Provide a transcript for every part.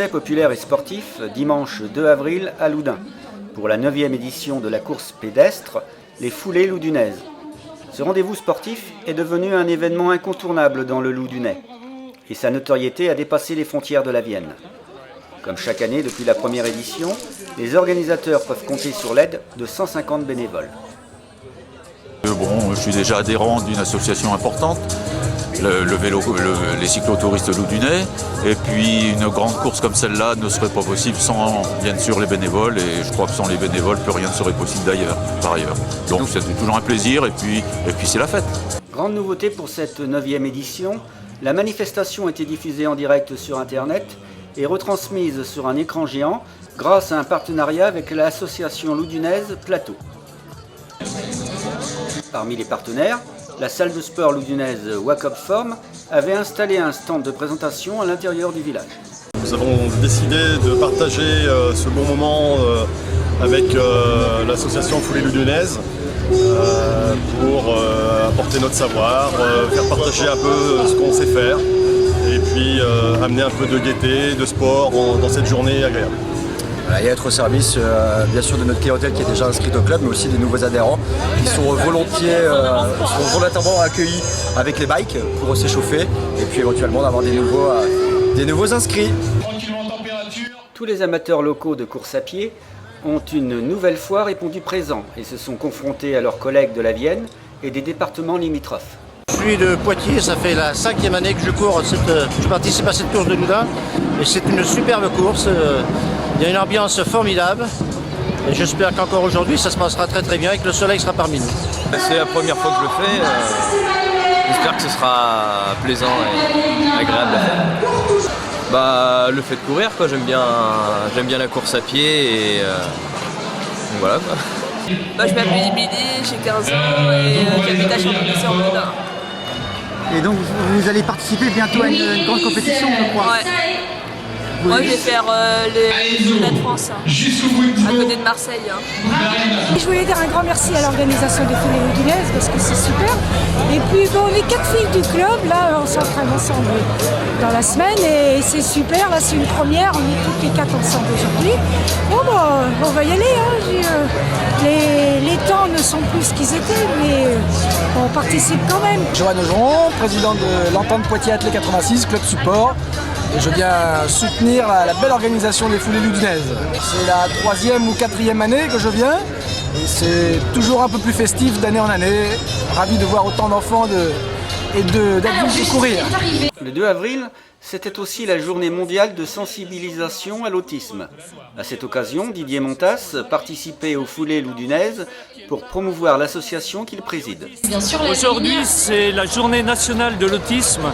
succès populaire et sportif dimanche 2 avril à Loudun, pour la 9e édition de la course pédestre, les foulées loudunaises. Ce rendez-vous sportif est devenu un événement incontournable dans le Loudunais, et sa notoriété a dépassé les frontières de la Vienne. Comme chaque année depuis la première édition, les organisateurs peuvent compter sur l'aide de 150 bénévoles. Je suis déjà adhérent d'une association importante, les cyclotouristes loudunais, et puis une grande course comme celle-là ne serait pas possible sans, bien sûr, les bénévoles, et je crois que sans les bénévoles, plus rien ne serait possible par ailleurs. Donc c'est toujours un plaisir, et puis c'est la fête. Grande nouveauté pour cette 9e édition, la manifestation a été diffusée en direct sur Internet et retransmise sur un écran géant grâce à un partenariat avec l'association loudunaise Plateau. Parmi les partenaires, la salle de sport loudunaise Wacop Form avait installé un stand de présentation à l'intérieur du village. Nous avons décidé de partager ce bon moment avec l'association Foulée Loudunaise pour apporter notre savoir, faire partager un peu ce qu'on sait faire et puis amener un peu de gaieté, de sport dans cette journée agréable. Et être au service bien sûr de notre clientèle qui est déjà inscrite au club, mais aussi des nouveaux adhérents qui sont volontairement accueillis avec les bikes pour s'échauffer et puis éventuellement d'avoir des nouveaux inscrits. Tous les amateurs locaux de course à pied ont une nouvelle fois répondu présent et se sont confrontés à leurs collègues de la Vienne et des départements limitrophes. Je suis de Poitiers, ça fait la 5e année que je cours, je participe à cette course de Loudun et c'est une superbe course. Il y a une ambiance formidable et j'espère qu'encore aujourd'hui ça se passera très très bien et que le soleil sera parmi nous. C'est la première fois que je le fais, j'espère que ce sera plaisant et agréable à faire. Le fait de courir, quoi. J'aime bien la course à pied et donc voilà, quoi. Je m'appelle Émilie, j'ai 15 ans et j'habite à Champigny-sur-Loudun. Et donc vous allez participer bientôt à une grande compétition, je crois. Ouais. Moi je vais faire les championnats de France, à côté de Marseille. Je voulais dire un grand merci à l'organisation des Foulées Loudunaises parce que c'est super. Et puis on est 4 filles du club, là on s'entraîne ensemble dans la semaine et c'est super, là c'est une première, on est toutes les 4 ensemble aujourd'hui. On va y aller, les temps ne sont plus ce qu'ils étaient, mais on participe quand même. Johan Augeron, président de l'Entente Poitiers Athlé 86, club support. Et je viens soutenir la belle organisation des Foulées Loudunaises. C'est la 3e ou 4e année que je viens et c'est toujours un peu plus festif d'année en année. Ravi de voir autant d'enfants et d'adultes courir. Le 2 avril, c'était aussi la journée mondiale de sensibilisation à l'autisme. À cette occasion, Didier Montas participait aux Foulées Loudunaises pour promouvoir l'association qu'il préside. Aujourd'hui, c'est la journée nationale de l'autisme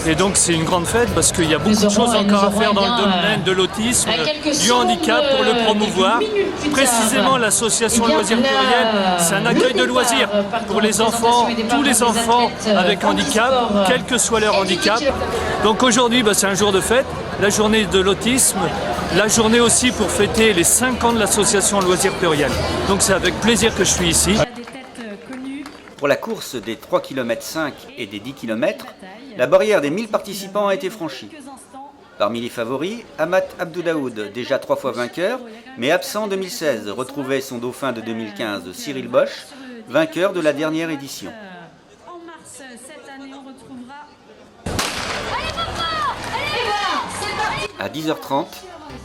et donc c'est une grande fête parce qu'il y a beaucoup de choses encore à faire dans le domaine de l'autisme, du handicap pour le promouvoir. Précisément, l'association Loisirs Pluriels, c'est un accueil de loisirs pour les enfants, tous les enfants avec handicap, quel que soit leur handicap. Donc aujourd'hui, c'est un jour de fête, la journée de l'autisme, la journée aussi pour fêter les 5 ans de l'association Loisirs Pluriels. Donc c'est avec plaisir que je suis ici. Pour la course des 3,5 km et des 10 km, la barrière des 1000 participants a été franchie. Parmi les favoris, Amat Abdoudaoud, déjà 3 fois vainqueur, mais absent en 2016, retrouvait son dauphin de 2015, Cyril Bosch, vainqueur de la dernière édition. À 10h30,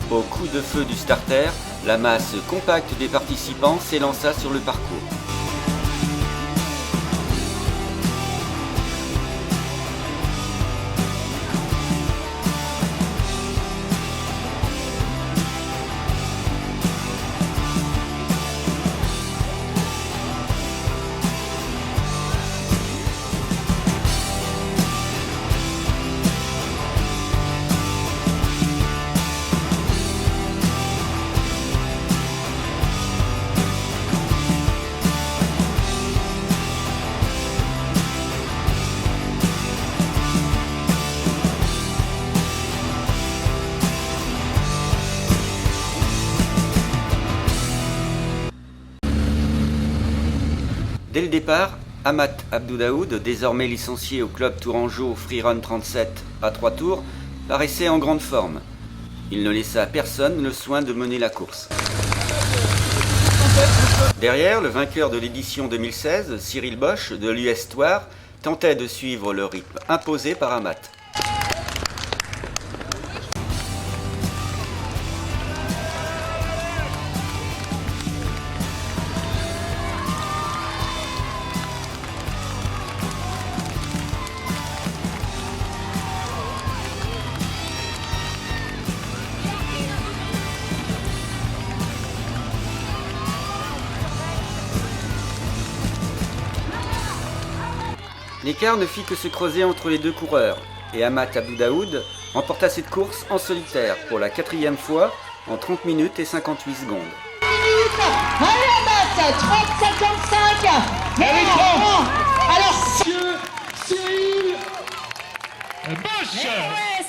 au coup de feu du starter, la masse compacte des participants s'élança sur le parcours. Dès le départ, Amat Abdoudaoud, désormais licencié au club tourangeau Freerun 37 à 3 tours, paraissait en grande forme. Il ne laissa à personne le soin de mener la course. Derrière, le vainqueur de l'édition 2016, Cyril Bosch de l'US Thouars, tentait de suivre le rythme imposé par Amat. L'écart ne fit que se creuser entre les deux coureurs et Amat Abou Daoud remporta cette course en solitaire pour la 4e fois en 30 minutes et 58 secondes. Allez Amat, 30-55. Alors Cyril Bosch.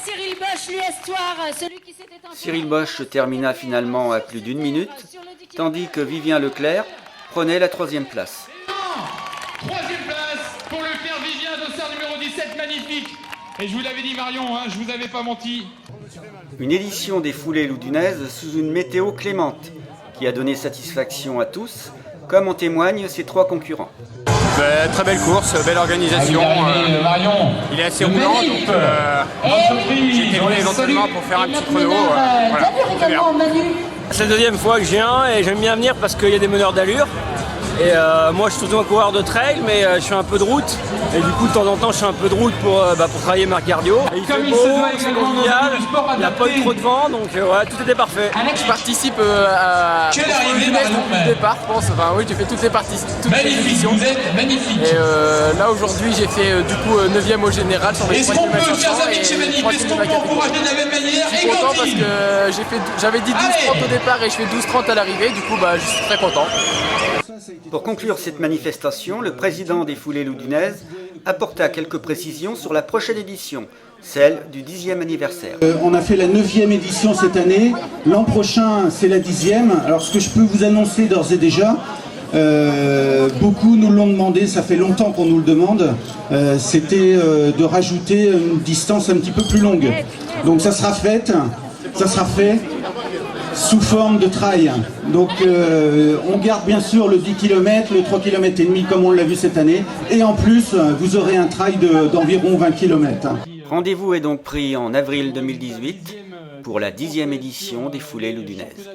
Cyril Bosch, l'US Thouars, celui qui s'était entraîné. Cyril Bosch termina finalement à plus d'1 minute, tandis que Vivien Leclerc prenait la 3e place. 3e place pour Leclerc, Vivien, dossard numéro 17, magnifique. Et je vous l'avais dit Marion, je vous avais pas menti. Une édition des foulées loudunaises sous une météo clémente, qui a donné satisfaction à tous, comme en témoignent ses 3 concurrents. Très belle course, belle organisation. Il est assez roulant, donc j'ai été venu éventuellement pour faire un petit chrono. C'est la 2e fois que je viens et j'aime bien venir parce qu'il y a des meneurs d'allure. Et moi je suis surtout un coureur de trail, mais je fais un peu de route. Et du coup de temps en temps je fais un peu de route pour travailler ma cardio. Et il fait beau, c'est convivial, il n'y a pas eu trop de vent, donc ouais, tout était parfait. Je participe à depuis le départ, je pense. Enfin oui, j'ai fait toutes les éditions. Et là aujourd'hui j'ai fait du coup 9e au général sur mes 3 km 500 et 3e de la catégorie. Je suis content parce que j'avais dit 12-30 au départ et je fais 12-30 à l'arrivée, du coup je suis très content. Pour conclure cette manifestation, le président des foulées loudunaises apporta quelques précisions sur la prochaine édition, celle du 10e anniversaire. On a fait la 9e édition cette année, l'an prochain c'est la 10e. Alors ce que je peux vous annoncer d'ores et déjà, beaucoup nous l'ont demandé, ça fait longtemps qu'on nous le demande, c'était de rajouter une distance un petit peu plus longue. Donc ça sera fait sous forme de trail. Donc on garde bien sûr le 10 km, le 3 km et demi comme on l'a vu cette année. Et en plus, vous aurez un trail d'environ 20 km. Rendez-vous est donc pris en avril 2018 pour la 10e édition des foulées loudunaises.